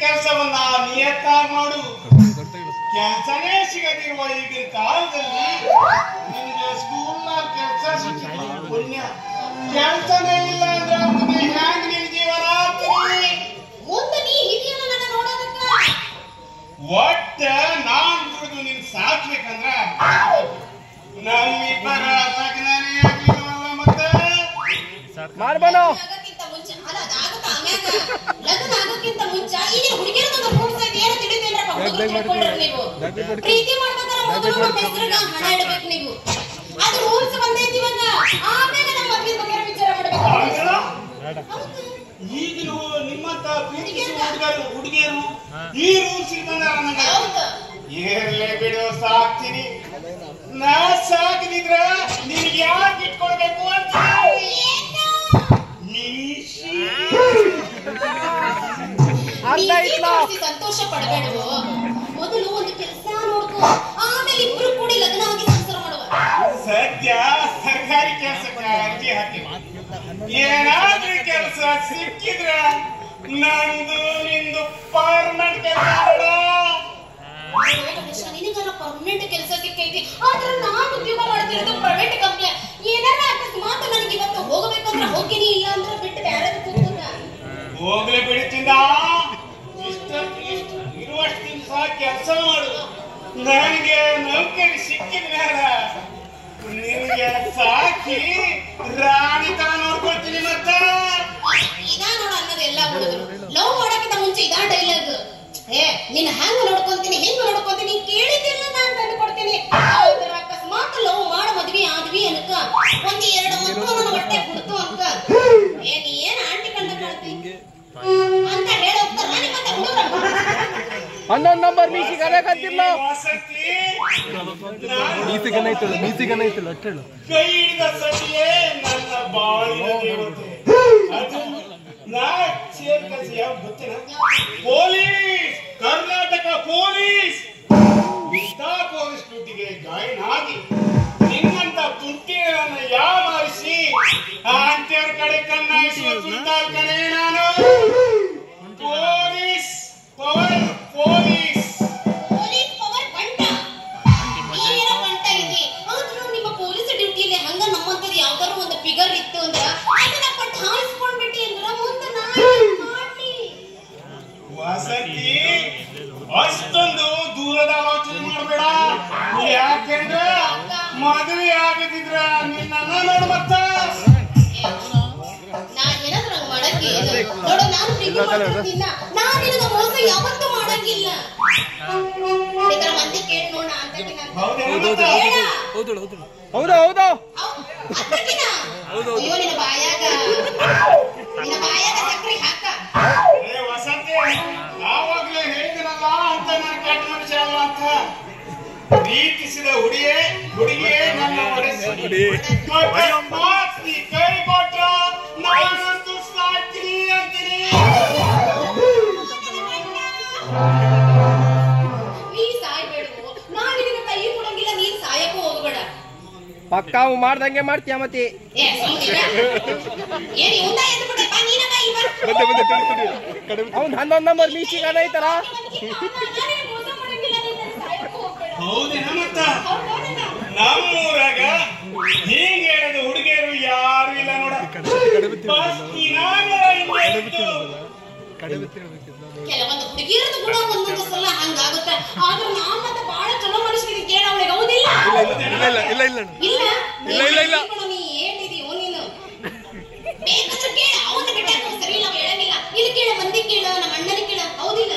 ಕೆಲಸವನ್ನ ನಿಯತ್ತಾಗಿ ಮಾಡು. ಕೆಲಸನೇ ಸಿಗದಿರುವ ಈಗಿನ ಕಾಲದಲ್ಲಿ ನಿಮಗೆ ಸ್ಕೂಲ್ನ ಕೆಲಸ ಸಿಕ್ಕಿದ್ರು ಪುಣ್ಯ. ಕೆಲಸನೇ ಇಲ್ಲ ಅಂದ್ರೆ ಮುಂದೆ ಹ್ಯಾಂಗ ನಿನ್ ಜೀವನ ಆಗ್ತೀನಿ? ಮುಂದೆ ನೀ ಹಿರಿಯನ ನನ್ನ ನೋಡೋದಕ್ಕ ಒಟ್ಟ ನಾನ್ ದುಡಿದು ನಿನ್ ಸಾಕ್ಬೇಕಂದ್ರ ನಮ್ಮಿಬ್ಬರ ಲಗ್ನನೇ ಆಗ್ಲಿಲ್ವಲ್ಲ ಮತ್ತೆ ಮಾಡ್ಬಾನೋ ಆಗಕ್ಕಿಂತ ಮುಂಚೆ ಅಲ್ಲ ಅದಾಗತ್ತ ಆಮ್ಯಾಗ ಲಗ್ನ ಆಗಕ್ಕಿಂತ ಮುಂಚೆ ಇಲ್ಲಿ ಹುಡುಗಿಯರದೊಂದು ರೂಲ್ಸ್ ಐತಿ. ಏನು ತಿಳಿದಿಲ್ಲಪ್ಪ ಹುಡುಗರು ತಿಳ್ಕೊಂಡ್ರೆ ನೀವು ಪ್ರೀತಿ ಮಾಡ್ಬೇಕಾದ್ರೆ ಮೊದಲು ನಮ್ಮ ಹೆಸರಿಗೆ ಹಣ ಇಡಬೇಕು ನೀವು. ಅದು ರೂಲ್ಸ್ ಬಂದೈತಿ ಇವಾಗ. ಆಮೇಲೆ ನಮ್ಮ ಮದುವೆ ಬಗ್ಗೆ ವಿಚಾರ ಮಾಡಬೇಕು. ಈಗಿನ ನಿಮ್ಮಂತ ಪ್ರೀತಿಸುವ ಹುಡುಗಿಯರು ಈ ರೂಲ್ಸ್ ಬಂದಾರ. ಏರ್ಲೇ ಬಿಡು ಸಾಕ್ತೀನಿ. ನಾ ಸಾಕಿದ್ರ ನಿನ್ಗೆ ಯಾಕೆ ಇಟ್ಕೊಳ್ಬೇಕು ಅಂತ ಸಂತೋಷ ಪಡಬೇಡವು. ಮೊದಲು ಒಂದು ಕೆಲಸ ನೋಡ್ಕೋ, ಆಮೇಲೆ ಇಬ್ರು ಕೂಡಿ ಲಗ್ನ ಆಗಿ ಸಂಸಾರ ಮಾಡುವ. ಸದ್ಯ ಸರ್ಕಾರಿ ಕೆಲಸಕ್ಕೆ ಅರ್ಜಿ ಹಾಕಿ ಏನಾದ್ರೂ ಕೆಲಸ ಸಿಕ್ಕಿದ್ರ ನಂದು ನಿಂದು ಪರ್ಮನೆಂಟ್ ಕೆಲಸ. ನಿನಗಾರ ಪರ್ಮನೆಂಟ್ ಕೆಲಸ ಸಿಕ್ಕೈತಿ, ಆದ್ರೆ ನಾನು ಉದ್ಯೋಗ ಮಾಡ್ತಿರೋದು ಪ್ರೈವೇಟ್ ಕಂಪ್ನಿ. ಏನಾರ ಅಕಸ್ಮಾತ್ ನನಗೆ ಇವತ್ತು ಹೋಗಬೇಕಂದ್ರೆ ಹೋಗ್ತೀನಿ, ಇಲ್ಲ ಅಂದ್ರೆ ಬಿಟ್ಟು ಬೇರೆ ಕೂತ್ಕೊಂಡ ಹೋಗ್ಲೇ ಬಿಡ್ತಿಂದ. ಇರುವಷ್ಟು ದಿವಸ ಕೆಲಸ ಮಾಡು. ನನಗೆ ನೌಕರಿ ಸಿಕ್ಕಿದ ಮೇಲೆ ನಿನ್ಗೆ ಸಾಕಿ ರಾಣಿ ತರ ನೋಡ್ಕೊಳ್ತೀನಿ. ಮತ್ತ ಇದಾ ನೋಡ ಅನ್ನೋದೆಲ್ಲ ಹುಡುಗರು ಲವ್ ಮಾಡಕ್ಕಿಂತ ಮುಂಚೆ ಇದಾ ಡೈಲಾಗ್. ನಿನ್ನ ಹೆಂಗ್ ನೋಡ್ಕೊಂತೀನಿ ಹೆಂಗ್ ನೋಡ್ಕೊಂತೀನಿ ಕೇಳಿದ್ದಿಲ್ಲ ನಾನ್ ತಂದು ಕೊಡ್ತೀನಿ. ಅಕಸ್ಮಾತ್ ಲವ್ ಮಾಡ ಮದ್ವಿ ಆದ್ವಿ ಅನ್ಕ ಒಂದ್ 2 ಮಕ್ಕಳು ನನ್ನ ಹೊಟ್ಟೆ ಕೊಡ್ತು ಅನ್ಕ ನೀ ಏನ್ ಆಂಟಿ ಕಂಡ ಕಾಣ್ತಿ ಅಂತ ಹೇಳಿ ಹೋಗ್ತಾರ. ಮತ್ತೆ ಹುಡುಗರ 11 ನಂಬರ್ ಮೀಸಿಗಲ್ಲ ಮೀಸಿಗನೈತಲ್ಲ ಅಟ್ಟೇಳು ಕೈ ಹಿಡಿದ ಸತಿಯೇ ನನ್ನ ಬಾಳಿನ ದೇವತೆ. ನಾ ಸೇರ್ಕಸಿ ಯಾವ ಗೊತ್ತಿನ ಪೊಲೀಸ್, ಕರ್ನಾಟಕ ಪೊಲೀಸ್ ಪೊಲೀಸ್ ಡ್ಯೂಟಿಗೆ ಜಾಯಿನ್ ಆಗಿ ನಿನ್ನಂತ ತುಂಟಿಗಳನ್ನು ಯಾಮಾರಿಸಿ ಆಂಟಿಯವ್ರ ಕಡೆ ಕಣ್ಣಾಯಿಸುವ ಸುಲ್ತಾನ್ ಕಡೆ ನಾನು. ಪೊಲೀಸ್ ಪವರ್ ಪೊಲೀಸ್ ಪವರ್ ಬಂಟ ಏನ ಬಂಟ ಐತಿ. ಆದ್ರೂ ನಿಮ್ಮ ಪೊಲೀಸ್ ಡ್ಯೂಟಿಯಲ್ಲಿ ಹಂಗ ನಮ್ಮಂತದ್ ಯಾವ್ದಾರು ಒಂದು ಫಿಗರ್ ಇತ್ತು ಅಂದ್ರ ಅದನ್ನ ಪಟ್ಟ ಹಾರಿಸ್ಕೊಂಡ್ಬಿಟ್ಟಿ ಅಂದ್ರ ಮುಂದೆ ನಾನು ಮಾಡ್ಲಿ. ವಸತಿ ಅಷ್ಟೊಂದು ದೂರದ ಆಲೋಚನೆ ಮಾಡಬೇಡ. ಯಾಕೆಂದ್ರೆ ಮದುವೆ ಆಗದಿದ್ರ ನಿನ್ನ ನೋಡು. ಮತ್ತ ನಾ ಏನಾದ್ರೂ ಹಂಗ ಮಾಡಕ್ಕೆ ನೋಡು, ನಾನು ಪ್ರೀತಿ ಮಾಡ್ತಿಲ್ಲ, ನಾನ್ ನಿನಗ ಮೋಸ ಯಾವತ್ತೂ ಮಾಡಂಗಿಲ್ಲ. ಬೇಕಾದ್ರೆ ಮಂದಿ ಕೇಳಿ ನೋಡ ಅಂತಕಿನ ಅಯ್ಯೋ ನಿನ್ನ ಬಾಯಾಗ ಸಕ್ರಿ ಹಾಕ. ವಸತಿ ಯಾವಾಗ್ಲೇ ಹೇಳಿದನಲ್ಲ ಅಂತ ನನ್ನ ಕೆಟ್ಟ ಮನುಷ್ಯ ಅಲ್ಲ ಅಂತ. ಪ್ರೀತಿಸಿದ ಹುಡುಗಿಯೇ ನನ್ನ ಮಾತಿ ಕೈ ಕೊಟ್ರ ನಾನಂತೂ ಸಾಕ್ತೀನಿ ಅಂತೀನಿ. ನೀ ಸಾಯ್ಬೇಡವು, ನಾನ್ ನಿನಗೆ ಕೈ ಕೊಡಂಗಿಲ್ಲ, ನೀನ್ ಸಾಯಕ್ಕೂ ಹೋಗ್ಬೇಡ. ಪಕ್ಕಾ ಮಾಡ್ದಂಗೆ ಮಾಡ್ತೀಯ ಮತ್ತೆ. ಅವ್ನು 11 ನಂಬರ್ ಮೀಸಿಗನ ಐತಲ್ಲ. ಹೌದೇನ ಮತ್ತ ನಮ್ಮೂರಾಗ ಹೀಗೆ ಹೇಳಿದ ಹುಡುಗಿಯರು ಯಾರು ಇಲ್ಲ ನೋಡ. ಕೆಲವೊಂದು ಹುಡುಗಿಯರದು ಕೂಡ ಒಂದೊಂದು ಸಲ ಹಂಗಾಗುತ್ತೆ. ಆದ್ರೆ ನಾ ಮತ್ತೆ ಬಹಳ ಚಲೋ ಮನುಷ್ಯರಿಗೆ ಕೇಳ ಅವಳಿಗೆ ಹೌದಿಲ್ಲ. ನೀ ಏನಿದೀಯೋ ನೀನು ಬೇಕಾದ್ರೆ ಕೇಳ, ಅವನ ಬಿಟ್ಟ ಸರಿ ಇಲ್ಲ ಹೇಳಂಗಿಲ್ಲ. ಇಲ್ಲಿ ಕೇಳ, ಮಂದಿ ಕೇಳ, ನಮ್ಮ ಅಣ್ಣನ ಕೇಳ, ಹೌದಿಲ್ಲ.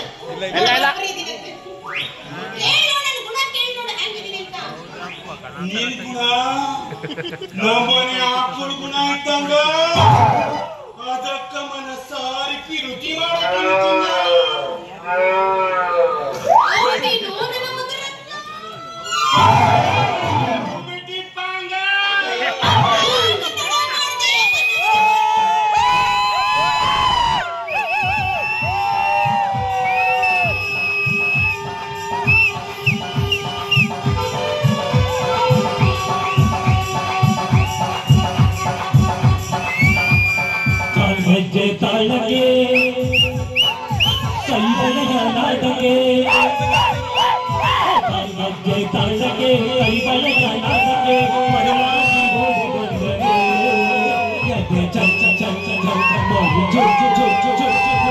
ನೀನ್ ಗುಣ ನಮ್ಮನೆ ಆಕಳು ಗುಣ ಇದ್ದಂಗ ಅದಕ್ಕ ಮನಸ್ಸಾರಿ ಪಿರುತಿ ಮಾಡಬೇಕಂತ. ತಾಳಗೆ ಕೈಗಳ ನಾಟಕೆ ಗೆಜ್ಜೆ ತಾಳಕ್ಕೆ ಕೈ ಬಳೆಯ ನಾಟಕೆ ಮರವಾಗಿ ಹೋಗಿ ಬಂದರೆ ಎದೆ ಚಂಚ ಚಂಚ ಚಂಚ ಮೌಲಿ ಚುಚ್ಚು ಚುಚ್ಚು ಚುಚ್ಚು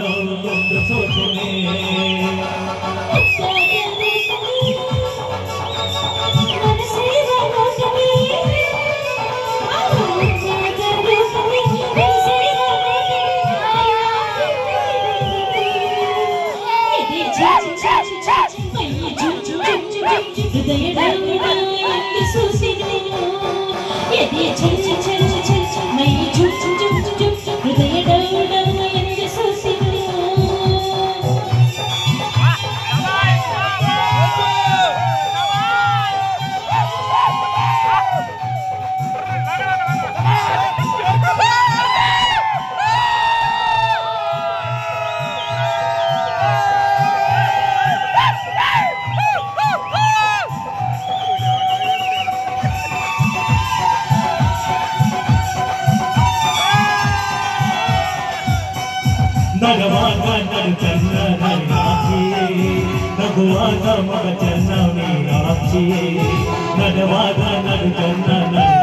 ಒಂದು ಸೋಚನೆ ನಗವಾಗ ನಡು ಚನ್ನ ನಾಚಿಯೇ ನಗುವಾಗ ಮಗ ಚನ್ನ ಮೀನಾಕ್ಷಿಯೇ ನಗವಾಗ ನಡು ಚನ್ನ